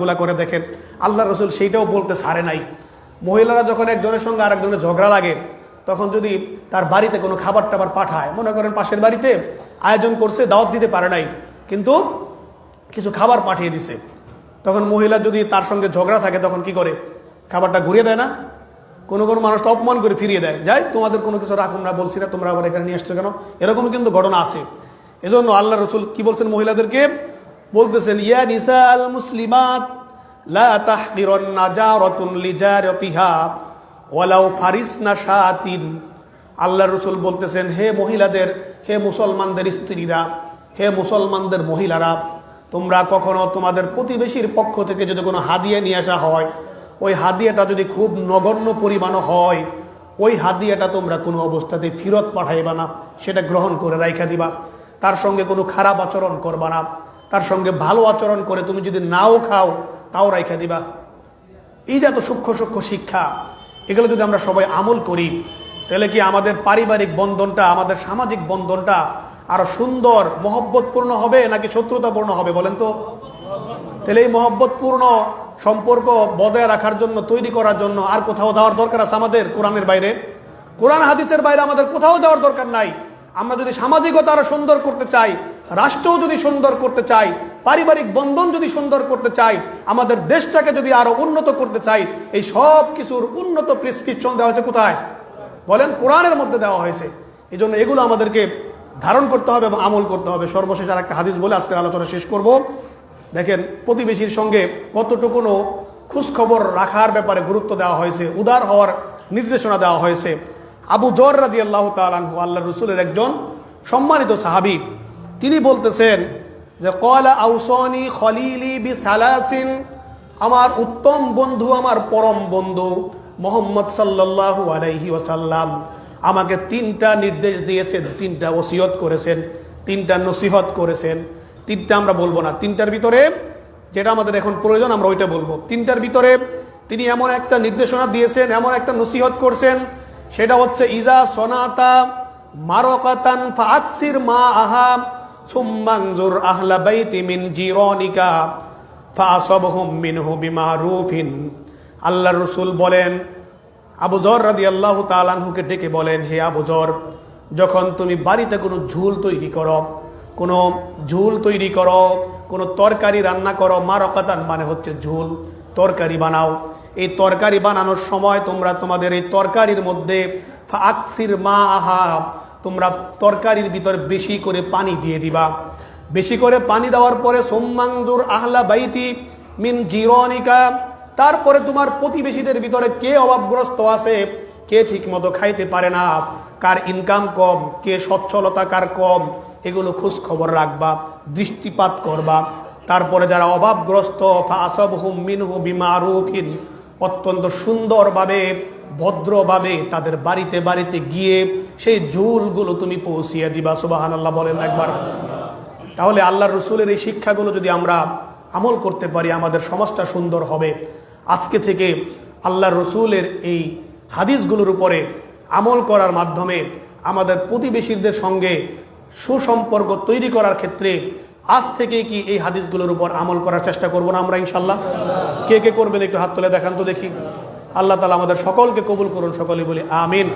গুলা করে দেখেন, আল্লাহ রসুল সেইটাও বলতে ছাড়ে নাই। মহিলারা যখন একজনের সঙ্গে আরেকজনের ঝগড়া লাগে, তখন যদি তার বাড়িতে কোনো খাবার টাবার পাঠায়, মনে করেন পাশের বাড়িতে আয়োজন করছে, দাওয়াত দিতে পারে নাই, কিন্তু কিছু খাবার পাঠিয়ে দিছে, তখন মহিলা যদি তার সঙ্গে ঝগড়া থাকে, তখন কি করে? খাবারটা ঘুরিয়ে দেয় না? কোনো কোনো মানুষ তো অপমান করে ফিরিয়ে দেয়, যাই তোমাদের কোনো কিছু রাখুন না, বলছি না, তোমরা আবার এখানে নিয়ে আসছো কেন? এরকম কিন্তু ঘটনা আছে। এজন্য আল্লাহ রসুল কি বলছেন? মহিলাদেরকে বলতেছেন, ইয়া নিসা আল মুসলিমাত লা তাহকিরুন্না জারাতুন লিজারাতিহা ওয়ালাউ ফারিসনা শাতিন। আল্লাহ রসুল বলতেছেন, হে মহিলাদের, হে মুসলমানদের স্ত্রীরা, হে মুসলমানদের মহিলারা, তোমরা কখনো তোমাদের প্রতিবেশীর পক্ষ থেকে যদি কোনো হাদিয়া নিয়ে আসা হয়, ওই হাদিয়াটা যদি খুব নগণ্য পরিমাণও হয়, ওই হাদিয়াটা তোমরা কোনো অবস্থাতে ফেরত পাঠাইবা না, সেটা গ্রহণ করে রাইখা দিবা। তার সঙ্গে কোনো খারাপ আচরণ করবা না, তার সঙ্গে ভালো আচরণ করে তুমি যদি নাও খাও তাও রাইখা দিবা। এই যে এত সূক্ষ্ম সূক্ষ্ম শিক্ষা, এগুলো যদি আমরা সবাই আমল করি, তাহলে কি আমাদের পারিবারিক বন্ধনটা, আমাদের সামাজিক বন্ধনটা আরো সুন্দর মহব্বতপূর্ণ হবে নাকি শত্রুতাপূর্ণ হবে বলেন তো? তাহলে এই মহব্বতপূর্ণ সম্পর্ক বজায় রাখার জন্য, তৈরি করার জন্য আর কোথাও যাওয়ার দরকার আছে আমাদের? কোরআনের বাইরে, কোরআন হাদিসের বাইরে আমাদের কোথাও যাওয়ার দরকার নাই। আমরা যদি সামাজিকতা আরো সুন্দর করতে চাই, রাষ্ট্রও যদি সুন্দর করতে চাই, পারিবারিক বন্ধন যদি সুন্দর করতে চাই, আমাদের দেশটাকে যদি আরো উন্নত করতে চাই, এই সব কিছুর উন্নত প্রেসক্রিপশন দেওয়া হয়েছে কোথায় বলেন? কোরআনের মধ্যে দেওয়া হয়েছে। এই জন্য এগুলো আমাদেরকে ধারণ করতে হবে এবং আমল করতে হবে। সর্বশেষ আর একটা হাদিস বলে আজকের আলোচনা শেষ করব। দেখেন, প্রতিবেশীর সঙ্গে কতটুকুনো খোঁজখবর রাখার ব্যাপারে গুরুত্ব দেওয়া হয়েছে, উদার হওয়ার নির্দেশনা দেওয়া হয়েছে। আবু যর রাদিয়াল্লাহু তাআলা আনহু, আল্লাহর রাসূলের একজন সম্মানিত সাহাবী, তিনি বলতেছেন যে ক্বালা আউসানি খলিলি বিসালাসিন, আমার উত্তম বন্ধু, আমার পরম বন্ধু মুহাম্মদ সাল্লাল্লাহু আলাইহি ওয়াসাল্লাম আমাকে তিনটা নির্দেশ দিয়েছেন, তিনটা ওসিয়ত করেছেন, তিনটা নসিহত করেছেন। তিনটা আমরা বলবো না, তিনটার ভিতরে যেটা আমাদের এখন প্রয়োজন আমরা ওইটা বলবো। তিনটার ভিতরে তিনি এমন একটা নির্দেশনা দিয়েছেন, এমন একটা নসিহত করছেন, সেটা হচ্ছে ইজা সনাতা মারকাতান ফাআকসির মা আহা সুম্মানজুর আহলা বাইতি মিন জিরানিকা ফাআসাবহুম মিনহু বিমারুফিন। আল্লাহর রাসূল বলেন, আবু যর রাদিয়াল্লাহু তাআলা আনহুকে ডেকে বলেন, হে আবু যর, যখন তুমি বাড়িতে কোনো ঝোল তৈরি করো, কোনো ঝোল তৈরি করো, কোনো তরকারি রান্না করো, মারকাতান মানে হচ্ছে ঝোল, তরকারি বানাও, এই তরকারি বানানোর সময় তোমরা তোমাদের এই তরকারির মধ্যে ফাআকসির মা আহা, তোমরা তরকারির ভিতরে বেশি করে পানি দিয়ে দিবা। বেশি করে পানি দেওয়ার পরে সুম্মানজুর আহলা বাইতি মিন জিরানিকা, তারপরে তোমার প্রতিবেশীদের ভিতরে কে অভাবগ্রস্ত আছে, কে ঠিক মতো খাইতে পারে না, কার ইনকাম কম, কে সচ্ছলতা কার কম, এগুলো খোঁজ খবর রাখবা, দৃষ্টিপাত করবা। তারপরে যারা অভাবগ্রস্ত ফাআসাবহুম মিনহু বিমারুফিন, অত্যন্ত সুন্দরভাবে, ভদ্রভাবে তাদের বাড়িতে বাড়িতে গিয়ে সেই ঝোলগুলো তুমি পৌঁছিয়ে দিবা। সুবহানাল্লাহ বলেন একবার। তাহলে আল্লাহর রাসূলের এই শিক্ষাগুলো যদি আমরা আমল করতে পারি, আমাদের সমাজটা সুন্দর হবে। আজকে থেকে আল্লাহর রাসূলের এই হাদিসগুলোর উপরে আমল করার মাধ্যমে আমাদের প্রতিবেশীদের সঙ্গে সুসম্পর্ক তৈরি করার ক্ষেত্রে আজ থেকে কি এই হাদিসগুলোর উপর আমল করার চেষ্টা করব না আমরা ইনশাল্লাহ? কে কে করবেন একটু হাত তুলে দেখান তো দেখি। আল্লাহ তাআলা আমাদের সকলকে কবুল করুন, সকলে বলি আমিন।